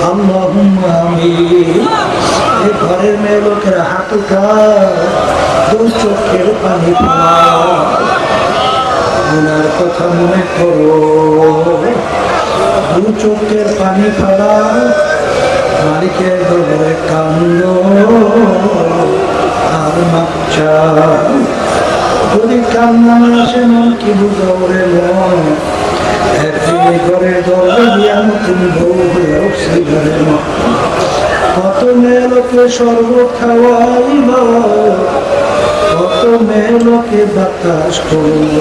আল্লাহুম্মা আমিন। এই ঘরের মেয়ে লোকেরা হাত উঠায়, দুই চোখের পানি ফেলায়, গুনার কথা মনে করো, দুই চোখের পানি ফেলায়, মালিকের দরবারে কান্দো আর মাপ চাও। যদি কান্না না আসে মন কি বুঝাও রে মন, একদিন ঘরের দরজা দিয়া নতুন বউ হয়ে উঠছে ঘরের মন। কত মেয়ে লোকে শরবত খাওয়াইল, কত মেয়ে লোকে বাতাস করল,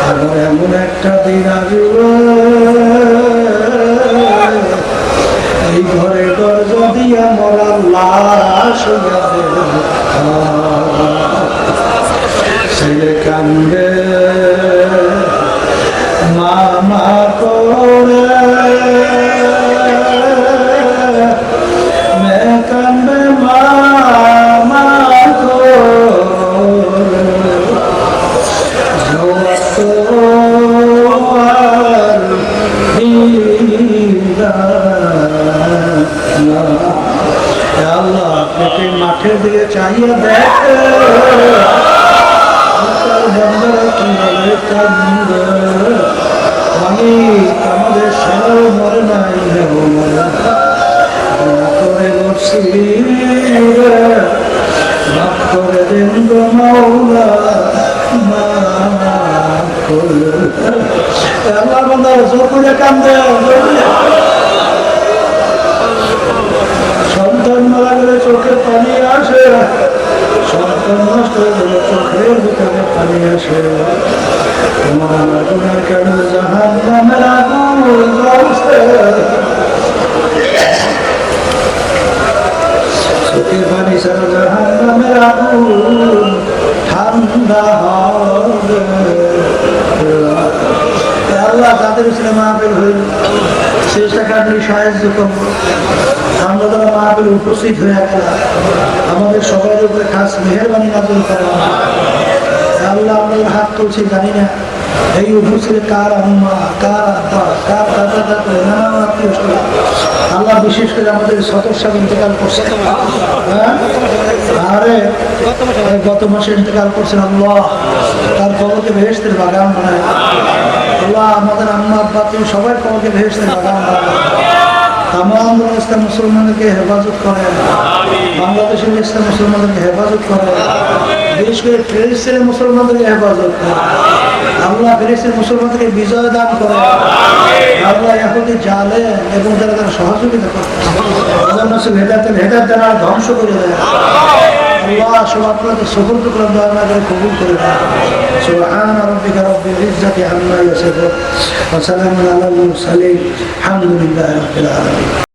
আবার এমন একটা দিন আসবে এই ঘরের দরজা দিয়া মরা লাশ হইয়া দেবে। ছেলে কান্দে মামা করে, মেয়ে কান্দে মামা করে, আল্লাহ আপনাকে মাঠের দিকে চাহিয়ে দেখে আমাদের সেও মরে নাই করে বসছি মাফ করে দেন গো মাওলা, আল্লাহ বান্দা জোর করে কান্দে। সন্তান মারা গেলে চোখে পানি আসে, সন্তান নষ্ট হয়ে গেলে চোখের ভিতরে পানি আসে। তোমার আমার গুনার কারণে জাহান্নামের আগুন জ্বলছে, চোখের পানি ছাড়া জাহান্নামের আগুন ঠান্ডা হবে। আল্লাহ তাদের ছেলে মাহফিল হইল, চেষ্টাকে আপনি সাহায্য করবো। আমরা যারা মাহফিলে উপস্থিত হয়ে গেলাম, আমাদের সবার উপরে খাস মেহেরবানি নাযিল করা। আল্লাহ আমরা হাত তুলছি জানি না এই উপস্থিত কার আম্মা, কার আব্বা, কার দাদা দাদা, নানা আত্মীয় স্বজন। আল্লাহ বিশেষ করে আমাদের সদর সাহেব ইন্তেকাল করছে, আরে গত মাসে ইন্তেকাল করছেন। আল্লাহ তার কবরকে বেহেশতের বাগান বানায়। আল্লাহ আমাদের আম্মা আব্বা তুমি সবাই কবরকে বেহেশতের বাগান বানায়। তামাম ইসলাম মুসলমানদেরকে হেফাজত করেন, বাংলাদেশের ইসলাম মুসলমানদেরকে হেফাজত করেন, বিশেষ করে ফিলিস্তিনের মুসলমানদেরকে হেফাজত করেন। আল্লাহ ফিলিস্তিনের মুসলমানদেরকে বিজয় দান করেন। আল্লাহ ইহুদি জালে এবং যারা তারা সহযোগিতা করেন, হেদায়েত দেন আর ধ্বংস করে দেন। আল্লাহ সব আপনাদের সুপুর্দ করুন, দয়া করে কবুল করে নেন। সুবহান রাব্বিকা রাব্বিল ইজ্জাতি আম্মা ইয়াসিফুন ওয়া সালামুন আলাল মুরসালিন আলহামদুলিল্লাহি রাব্বিল আলামিন।